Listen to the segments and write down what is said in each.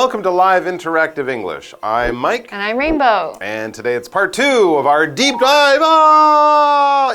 Welcome to Live Interactive English. I'm Mike. And I'm Rainbow. And today it's part 2 of our deep dive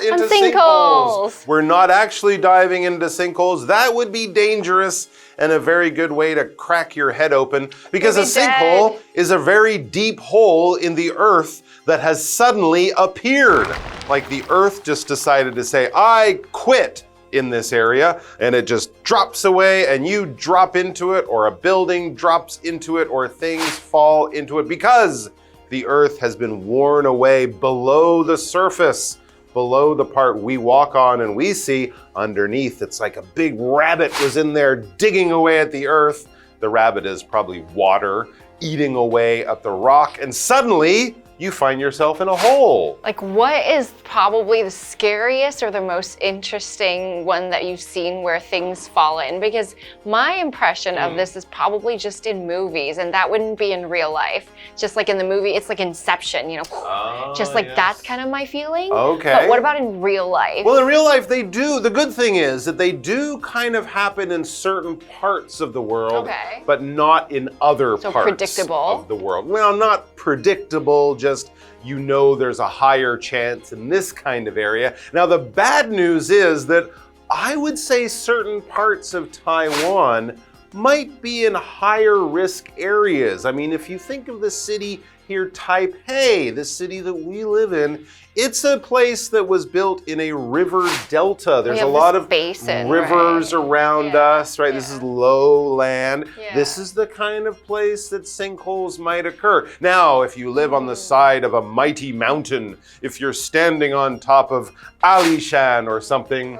into sinkholes. We're not actually diving into sinkholes. That would be dangerous and a very good way to crack your head open because a sinkhole is a very deep hole in the earth that has suddenly appeared. Like the earth just decided to say, I quit in this area, and it just drops away and you drop into it, or a building drops into it, or things fall into it because the earth has been worn away below the surface, below the part we walk on and we see. Underneath, it's like a big rabbit was in there digging away at the earth. The rabbit is probably water eating away at the rock, and suddenly you find yourself in a hole. Like, what is probably the scariest or the most interesting one that you've seen where things fall in? Because my impression of this is probably just in movies, and that wouldn't be in real life. Just like in the movie, it's like Inception, you know, just like that's kind of my feeling. Okay. But what about in real life? Well, in real life, they do. The good thing is that they do kind of happen in certain parts of the world, but not in other parts of the world. Well, not predictable, just you know there's a higher chance in this kind of area. Now, the bad news is that I would say certain parts of Taiwan might be in higher risk areas. I mean, if you think of the city here, Taipei, the city that we live in, it's a place that was built in a river delta. There's a lot of rivers around us, right? This is low land. This is the kind of place that sinkholes might occur. Now, if you live on the side of a mighty mountain, if you're standing on top of Alishan or something,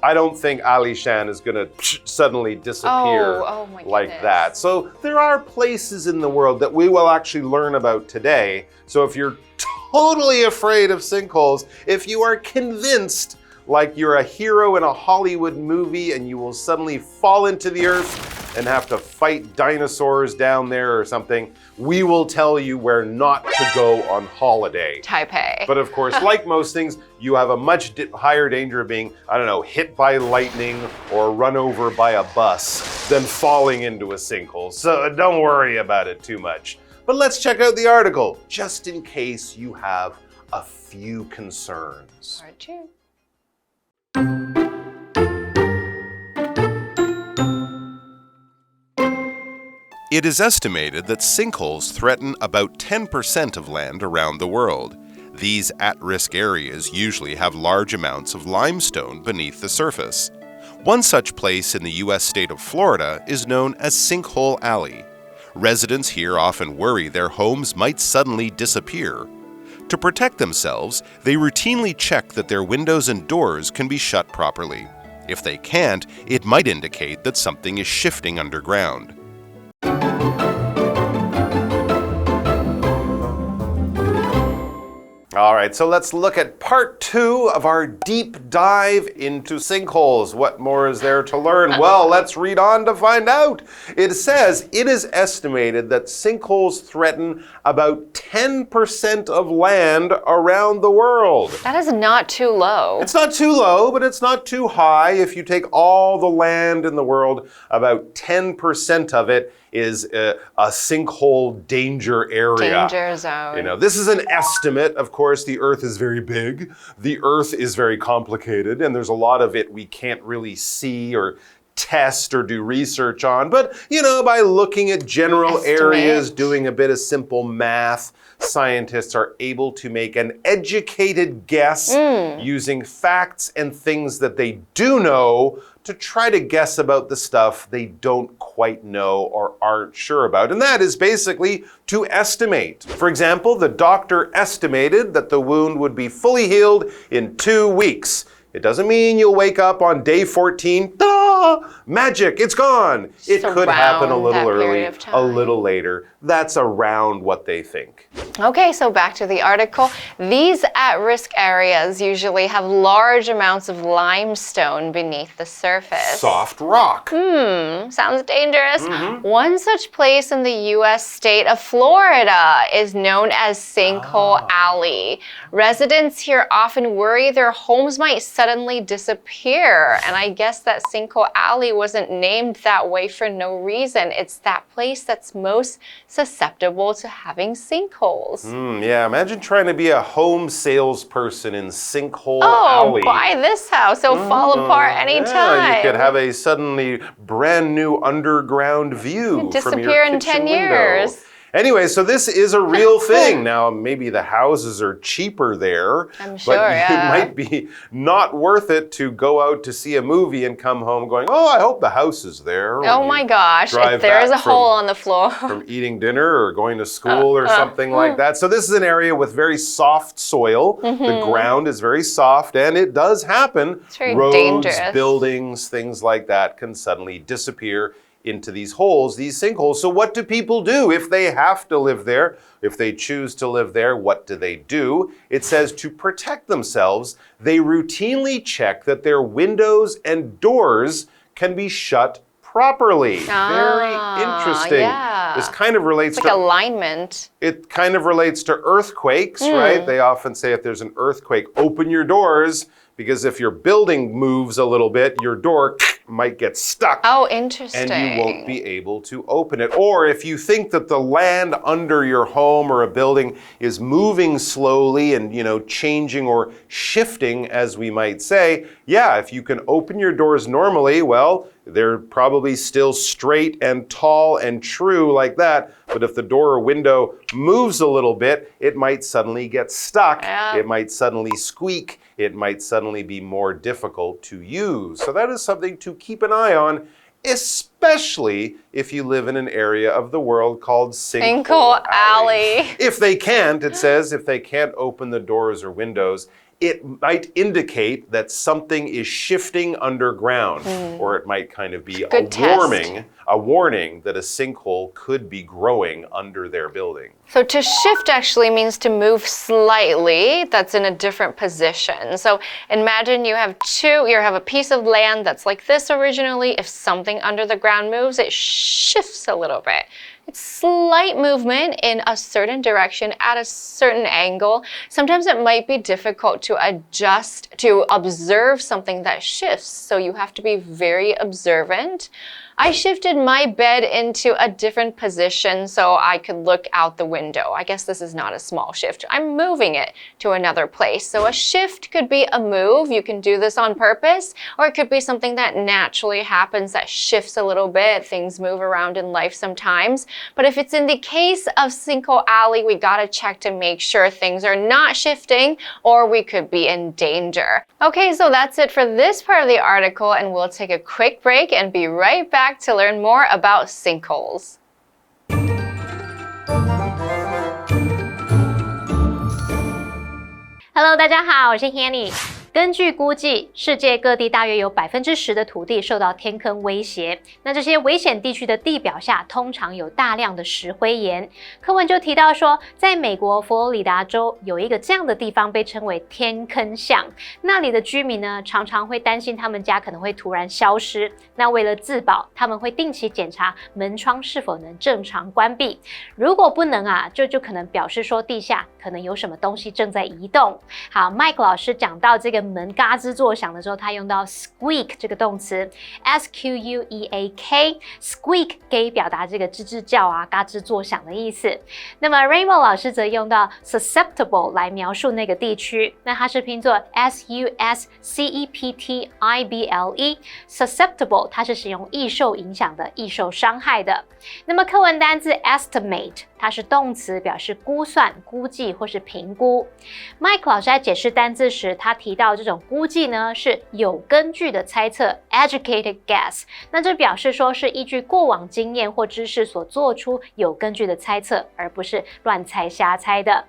I don't think Alishan is gonna suddenly disappear like that. So there are places in the world that we will actually learn about today. So if you're totally afraid of sinkholes, if you are convinced like you're a hero in a Hollywood movie and you will suddenly fall into the earth and have to fight dinosaurs down there or something, we will tell you where not to go on holiday. Taipei. But of course, like most things, you have a much higher danger of being, I don't know, hit by lightning or run over by a bus than falling into a sinkhole. So don't worry about it too much. But let's check out the article, just in case you have a few concerns. Part 2. It is estimated that sinkholes threaten about 10% of land around the world. These at-risk areas usually have large amounts of limestone beneath the surface. One such place in the U.S. state of Florida is known as Sinkhole Alley. Residents here often worry their homes might suddenly disappear. To protect themselves, they routinely check that their windows and doors can be shut properly. If they can't, it might indicate that something is shifting underground. All right, so let's look at part 2 of our deep dive into sinkholes. What more is there to learn? Well, let's read on to find out. It says it is estimated that sinkholes threaten about 10% of land around the world. That is not too low. It's not too low, but it's not too high. If you take all the land in the world, about 10% of it is a sinkhole danger area. Danger zone. You know, this is an estimate. Of course, the Earth is very big. The Earth is very complicated, and there's a lot of it we can't really see or test or do research on. But, you know, by looking at general areas, doing a bit of simple math, scientists are able to make an educated guess using facts and things that they do know to try to guess about the stuff they don't quite know or aren't sure about. And that is basically to estimate. For example, the doctor estimated that the wound would be fully healed in 2 weeks. It doesn't mean you'll wake up on day 14, magic, it's gone. It could happen a little early, a little later. That's around what they think. Okay, so back to the article. These at-risk areas usually have large amounts of limestone beneath the surface. Soft rock. Sounds dangerous. One such place in the U.S. state of Florida is known as Sinkhole Alley. Residents here often worry their homes might suddenly disappear. And I guess that Sinkhole Sinkhole Alley wasn't named that way for no reason. It's that place that's most susceptible to having sinkholes. Yeah, imagine trying to be a home salesperson in Sinkhole Alley. Oh, buy this house. It'll fall apart anytime. Yeah, you could have a suddenly brand new underground view from your kitchen window. Disappear in 10 years. Anyway, so this is a real thing. Now, maybe the houses are cheaper there. I'm sure, but it might be not worth it to go out to see a movie and come home going, oh, I hope the house is there. Oh my gosh, if there is a hole on the floor. From eating dinner or going to school or something like that. So this is an area with very soft soil. The ground is very soft and it does happen. It's very Roads, dangerous. Buildings, things like that can suddenly disappear into these holes, these sinkholes. So what do people do if they have to live there? If they choose to live there, what do? It says to protect themselves, they routinely check that their windows and doors can be shut properly. Very interesting. Yeah. This kind of relates to alignment. It kind of relates to earthquakes, right? They often say if there's an earthquake, open your doors, because if your building moves a little bit, your door might get stuck. Oh, interesting. And you won't be able to open it. Or if you think that the land under your home or a building is moving slowly and, changing or shifting, as we might say, yeah, if you can open your doors normally, well, they're probably still straight and tall and true like that. But if the door or window moves a little bit, it might suddenly get stuck. Yeah. It might suddenly squeak. It might suddenly be more difficult to use. So that is something to keep an eye on, especially if you live in an area of the world called Sinkhole Alley. If they can't, it says, if they can't open the doors or windows, it might indicate that something is shifting underground, or it might kind of be a warning that a sinkhole could be growing under their building. So to shift actually means to move slightly that's in a different position. So imagine you have a piece of land that's like this originally. If something under the ground moves, it shifts a little bit. It's slight movement in a certain direction at a certain angle. Sometimes it might be difficult to adjust, to observe something that shifts. So you have to be very observant. I shifted my bed into a different position so I could look out the window. I guess this is not a small shift. I'm moving it to another place. So a shift could be a move. You can do this on purpose, or it could be something that naturally happens that shifts a little bit. Things move around in life sometimes. But if it's in the case of Sinkhole Alley, we gotta check to make sure things are not shifting or we could be in danger. Okay, so that's it for this part of the article, and we'll take a quick break and be right back to learn more about sinkholes. Hello， 大家好，我是 Hanny。根据估计，世界各地大约有10%的土地受到天坑威胁。那这些危险地区的地表下通常有大量的石灰岩。课文就提到说，在美国佛罗里达州有一个这样的地方被称为天坑巷，那里的居民呢常常会担心他们家可能会突然消失。那为了自保，他们会定期检查门窗是否能正常关闭。如果不能啊，就可能表示说地下可能有什么东西正在移动。好 ，Mike 老师讲到这个门嘎吱作响的时候，他用到 squeak 这个动词 ，squeak，squeak 可以表达这个吱吱叫啊、嘎吱作响的意思。那么 Rainbow 老师则用到 susceptible 来描述那个地区，那它是拼作 susceptible，susceptible 它是使用易受影响的、易受伤害的。那么课文单字 estimate。它是动词，表示估算、估计或是评估。Mike 老师在解释单字时，他提到这种估计呢是有根据的猜测 ，educated guess。那这表示说是依据过往经验或知识所做出有根据的猜测，而不是乱猜瞎猜的。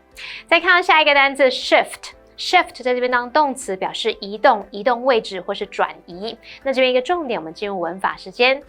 再看到下一个单字 shift。Shift 在这边当动词，表示移动、移动位置或是转移。那这边一个重点，我们进入文法时间。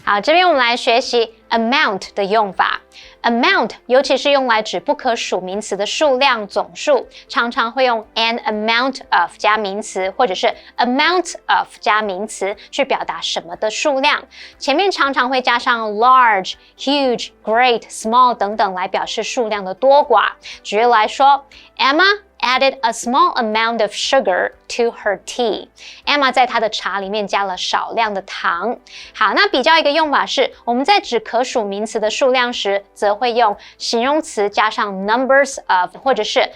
好，这边我们来学习 amount 的用法。amount 尤其是用来指不可数名词的数量、总数，常常会用 an amount of 加名词，或者是 amount of 加名词去表达什么的数量。前面常常会加上 large、huge、great、small 等等来表示数量的多寡。举例来说 ，Emma added a small amount of sugar to her tea. Emma 在她的茶里面加了少量的糖。好，那比较一个用法是，我们在指可数名词的数量时，则会用形容词加上 numbers of， 或者是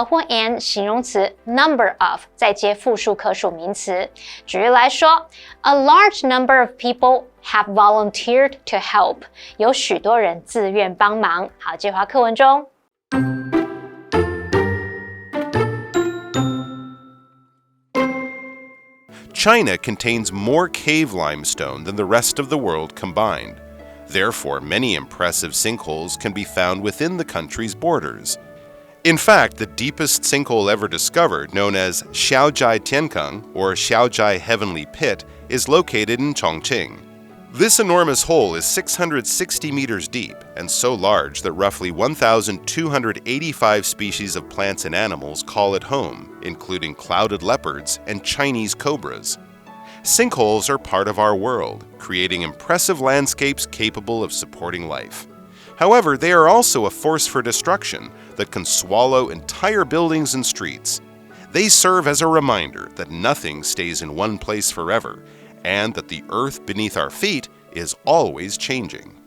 或 and 形容词 number of 再接复数可数名词。举例来说 ，A large number of people have volunteered to help. 有许多人自愿帮忙。好，接话课文中。China contains more cave limestone than the rest of the world combined. Therefore, many impressive sinkholes can be found within the country's borders. In fact, the deepest sinkhole ever discovered, known as Xiaozhai Tiankeng, or Xiaozhai Heavenly Pit, is located in Chongqing. This enormous hole is 660 meters deep and so large that roughly 1,285 species of plants and animals call it home, including clouded leopards and Chinese cobras. Sinkholes are part of our world, creating impressive landscapes capable of supporting life. However, they are also a force for destruction that can swallow entire buildings and streets. They serve as a reminder that nothing stays in one place forever, and that the earth beneath our feet is always changing.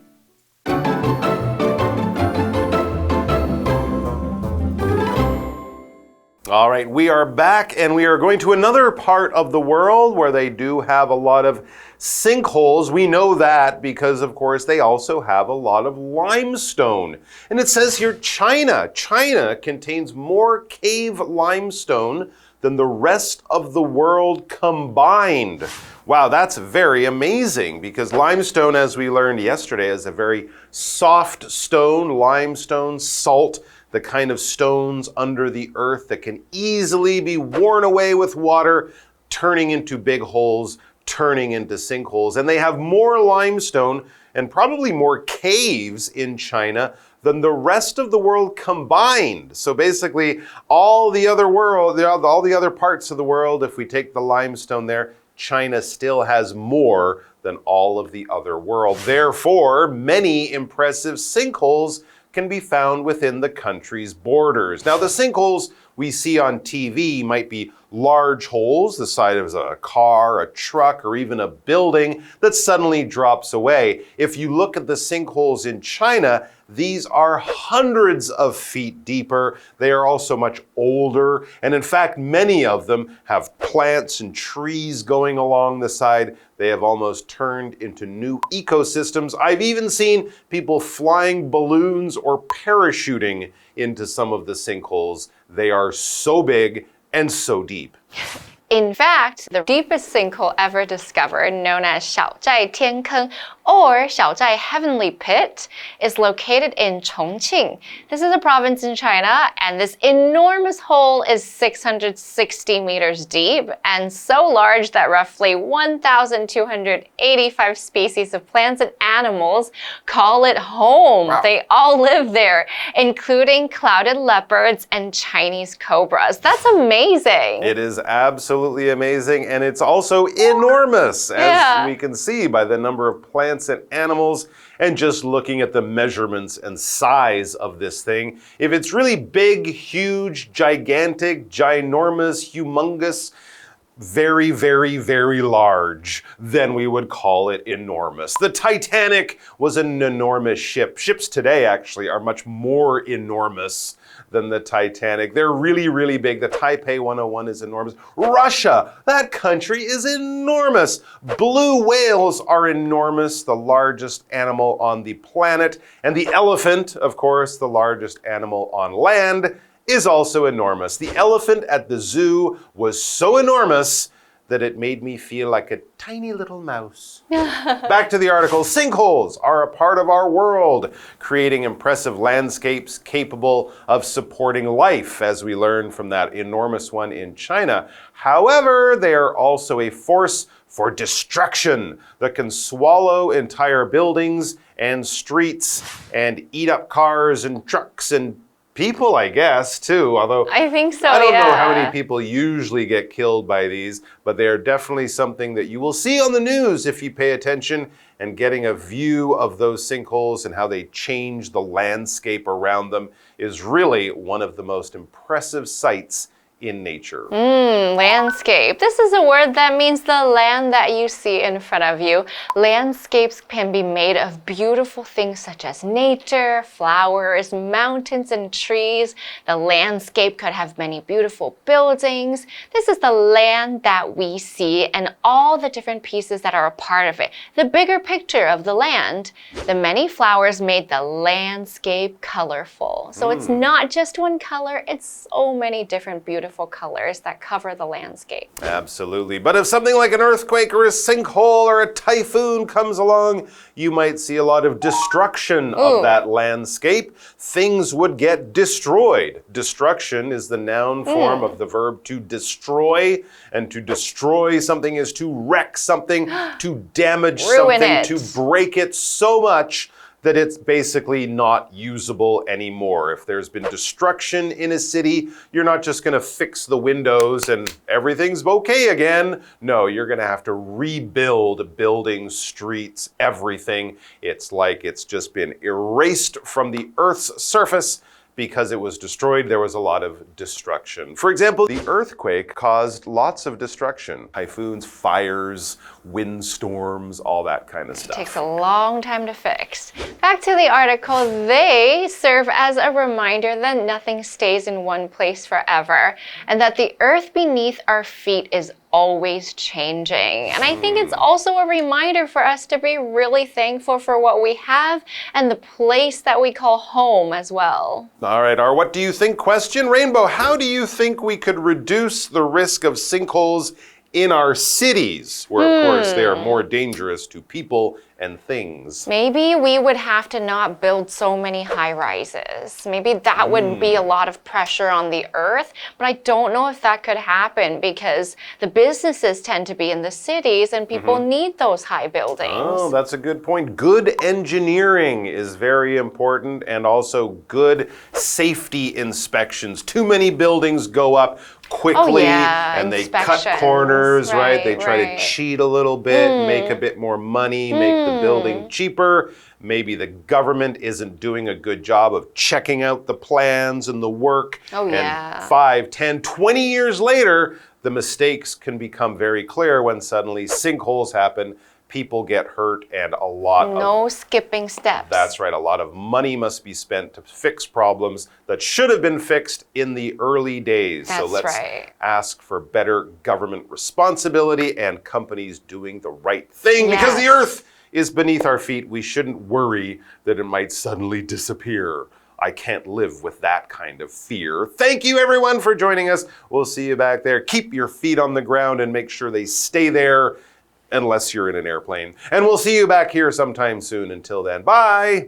All right, we are back and we are going to another part of the world where they do have a lot of sinkholes. We know that because, of course, they also have a lot of limestone. And it says here, China contains more cave limestone than the rest of the world combined. Wow, that's very amazing because limestone, as we learned yesterday, is a very soft stone, limestone, salt, the kind of stones under the earth that can easily be worn away with water, turning into big holes, turning into sinkholes. And they have more limestone and probably more caves in China than the rest of the world combined. So basically, all the other parts of the world, if we take the limestone there, China still has more than all of the other world. Therefore, many impressive sinkholes can be found within the country's borders. Now, the sinkholes we see on TV might be large holes the size of a car, a truck, or even a building that suddenly drops away. If you look at the sinkholes in China, these are hundreds of feet deeper. They are also much older. And in fact, many of them have plants and trees going along the side. They have almost turned into new ecosystems. I've even seen people flying balloons or parachuting into some of the sinkholes. They are so big and so deep. In fact, the deepest sinkhole ever discovered, known as Xiaozhai Tiankeng or Xiaozhai Heavenly Pit, is located in Chongqing. This is a province in China, and this enormous hole is 660 meters deep and so large that roughly 1,285 species of plants and animals call it home. Wow. They all live there, including clouded leopards and Chinese cobras. That's amazing. It is absolutely amazing, and it's also enormous, as we can see by the number of plants and animals, and just looking at the measurements and size of this thing. If it's really big, huge, gigantic, ginormous, humongous, very, very, very large, then we would call it enormous. The Titanic was an enormous ship. Ships today actually are much more enormous than the Titanic. They're really, really big. The Taipei 101 is enormous. Russia, that country is enormous. Blue whales are enormous, the largest animal on the planet. And the elephant, of course, the largest animal on land, is also enormous. The elephant at the zoo was so enormous that it made me feel like a tiny little mouse. Back to the article. Sinkholes are a part of our world, creating impressive landscapes capable of supporting life, as we learned from that enormous one in China. However, they are also a force for destruction that can swallow entire buildings and streets and eat up cars and trucks and people, I guess, too. Although I think so, I don't know how yeah. many people usually get killed by these, but they are definitely something that you will see on the news if you pay attention. And getting a view of those sinkholes and how they change the landscape around them is really one of the most impressive sights in nature. Landscape. This is a word that means the land that you see in front of you. Landscapes can be made of beautiful things such as nature, flowers, mountains, and trees. The landscape could have many beautiful buildings. This is the land that we see and all the different pieces that are a part of it. The bigger picture of the land. The many flowers made the landscape colorful. So it's not just one color, it's so many different beautiful colors that cover the landscape. Absolutely. But if something like an earthquake or a sinkhole or a typhoon comes along, you might see a lot of destruction of that landscape. Things would get destroyed. Destruction is the noun form of the verb to destroy. And to destroy something is to wreck something, to damage something, to break it so much that it's basically not usable anymore. If there's been destruction in a city, you're not just going to fix the windows and everything's okay again. No, you're going to have to rebuild buildings, streets, everything. It's like it's just been erased from the Earth's surface. Because it was destroyed, there was a lot of destruction. For example, the earthquake caused lots of destruction. Typhoons, fires, windstorms, all that kind of stuff. It takes a long time to fix. Back to the article, they serve as a reminder that nothing stays in one place forever, and that the earth beneath our feet is always changing. And I think it's also a reminder for us to be really thankful for what we have and the place that we call home as well. All right, our what do you think question. Rainbow, how do you think we could reduce the risk of sinkholes in our cities, where of course they are more dangerous to people and things? Maybe we would have to not build so many high-rises. Maybe that would be a lot of pressure on the earth, but I don't know if that could happen because the businesses tend to be in the cities and people need those high buildings. Oh, that's a good point. Good engineering is very important, and also good safety inspections. Too many buildings go up quickly and they cut corners, right? They try to cheat a little bit, make a bit more money, make the building cheaper. Maybe the government isn't doing a good job of checking out the plans and the work. And 5, 10, 20 years later, the mistakes can become very clear when suddenly sinkholes happen. People get hurt and a lot No skipping steps. That's right. A lot of money must be spent to fix problems that should have been fixed in the early days. That's so let's ask for better government responsibility and companies doing the right thing. Because the earth is beneath our feet, we shouldn't worry that it might suddenly disappear. I can't live with that kind of fear. Thank you everyone for joining us. We'll see you back there. Keep your feet on the ground and make sure they stay there. Unless you're in an airplane. And we'll see you back here sometime soon. Until then, bye!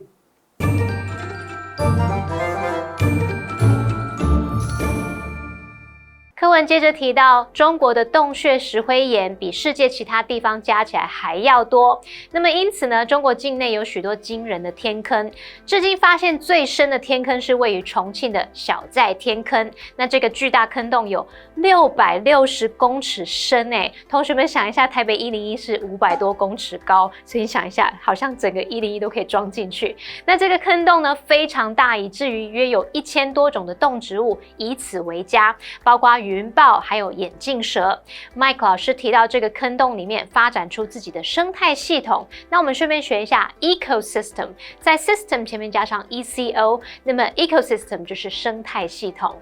课文接着提到，中国的洞穴石灰岩比世界其他地方加起来还要多。那么因此呢，中国境内有许多惊人的天坑。至今发现最深的天坑是位于重庆的小寨天坑。那这个巨大坑洞有660公尺深诶。同学们想一下，台北101是500多公尺高，所以你想一下，好像整个101都可以装进去。那这个坑洞呢非常大，以至于约有1000多种的动植物以此为家，包括云豹还有眼镜蛇。Mike 老师提到这个坑洞里面发展出自己的生态系统。那我们顺便学一下 ecosystem， 在 system 前面加上 eco， 那么 ecosystem 就是生态系统。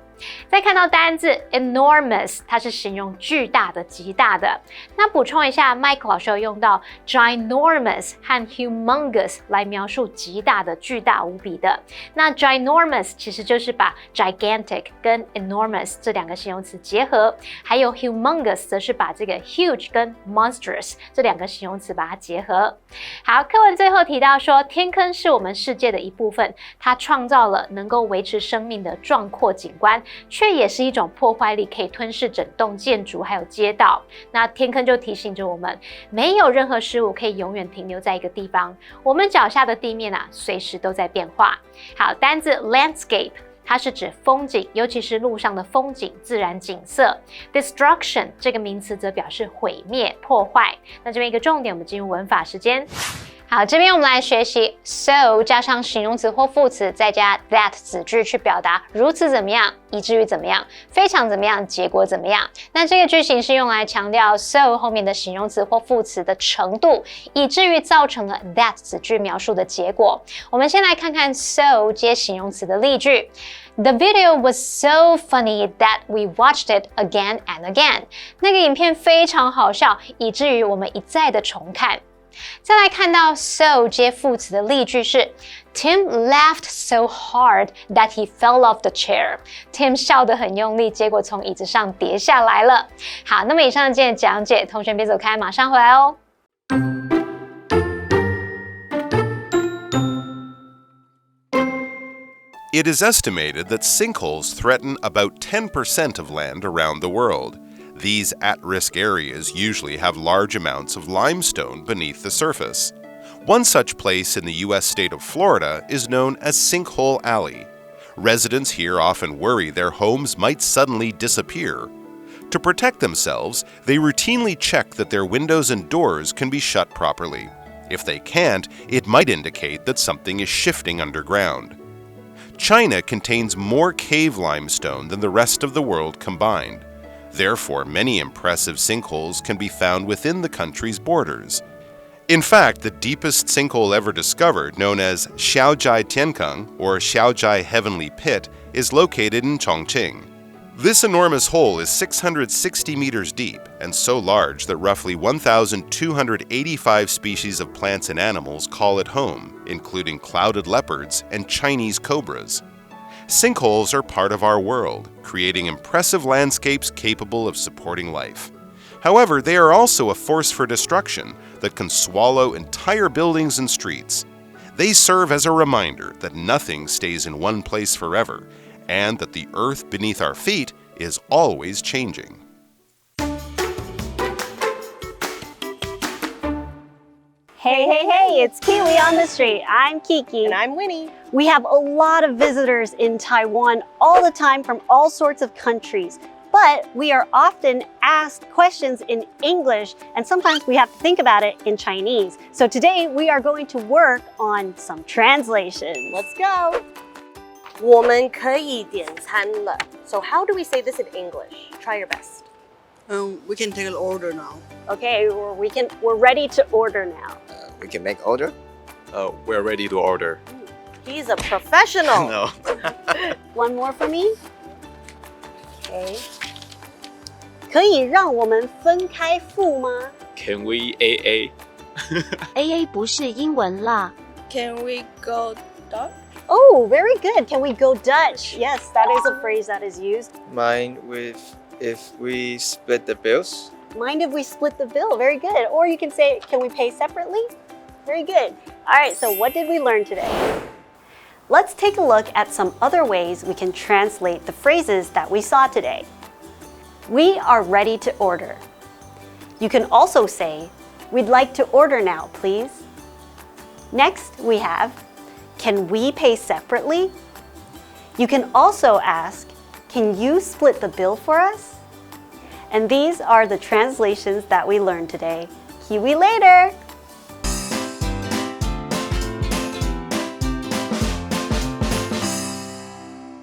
再看到单字 enormous， 它是形容巨大的、极大的。那补充一下 ，Mike 老师有用到 ginormous 和 humongous 来描述极大的、巨大无比的。那 ginormous 其实就是把 gigantic 跟 enormous 这两个形容词结合，还有 humongous 则是把这个 huge 跟 monstrous 这两个形容词把它结合。好，课文最后提到说，天坑是我们世界的一部分，它创造了能够维持生命的壮阔景观。却也是一种破坏力，可以吞噬整栋建筑还有街道。那天坑就提醒着我们，没有任何事物可以永远停留在一个地方，我们脚下的地面啊，随时都在变化。好，单字 landscape。它是指风景，尤其是路上的风景、自然景色。Destruction 这个名词则表示毁灭、破坏。那这边一个重点，我们进入文法时间。好，这边我们来学习 so 加上形容词或副词，再加 that 子句去表达如此怎么样，以至于怎么样，非常怎么样，结果怎么样。那这个句型是用来强调 so 后面的形容词或副词的程度，以至于造成了 that 子句描述的结果。我们先来看看 so 接形容词的例句。The video was so funny that we watched it again and again. 那个影片非常好笑，以至于我们一再的重看。再来看到 so 接副词的例句是 Tim laughed so hard that he fell off the chair. Tim 笑得很用力，结果从椅子上跌下来了。好，那么以上今天的讲解，同学别走开，马上回来哦。It is estimated that sinkholes threaten about 10% of land around the world.These at-risk areas usually have large amounts of limestone beneath the surface. One such place in the U.S. state of Florida is known as Sinkhole Alley. Residents here often worry their homes might suddenly disappear. To protect themselves, they routinely check that their windows and doors can be shut properly. If they can't, it might indicate that something is shifting underground. China contains more cave limestone than the rest of the world combined.Therefore, many impressive sinkholes can be found within the country's borders. In fact, the deepest sinkhole ever discovered, known as Xiaojia Tiankeng, or Xiaojia Heavenly Pit, is located in Chongqing. This enormous hole is 660 meters deep and so large that roughly 1,285 species of plants and animals call it home, including clouded leopards and Chinese cobras.Sinkholes are part of our world, creating impressive landscapes capable of supporting life. However, they are also a force for destruction that can swallow entire buildings and streets. They serve as a reminder that nothing stays in one place forever, and that the earth beneath our feet is always changing. Hey, it's KiWi on the street. I'm Kiki. And I'm Winnie. We have a lot of visitors in Taiwan all the time from all sorts of countries. But we are often asked questions in English, and sometimes we have to think about it in Chinese. So today we are going to work on some translation. Let's go. 我们可以点餐了. So how do we say this in English? Try your best. We can take an order now. Okay, we're ready to order now. We can make order? We're ready to order. He's a professional. No. One more for me. Okay. 可以让我们分开付吗? Can we AA? AA 不是英文啦。 Can we go Dutch? Oh, very good. Can we go Dutch? Yes, that is a phrase that is used. Mind if we split the bills? Mind if we split the bill? Very good. Or you can say, can we pay separately? Very good. All right, so what did we learn today? Let's take a look at some other ways we can translate the phrases that we saw today. We are ready to order. You can also say, we'd like to order now, please. Next, we have, can we pay separately? You can also ask, can you split the bill for us? And these are the translations that we learned today. KiWi later!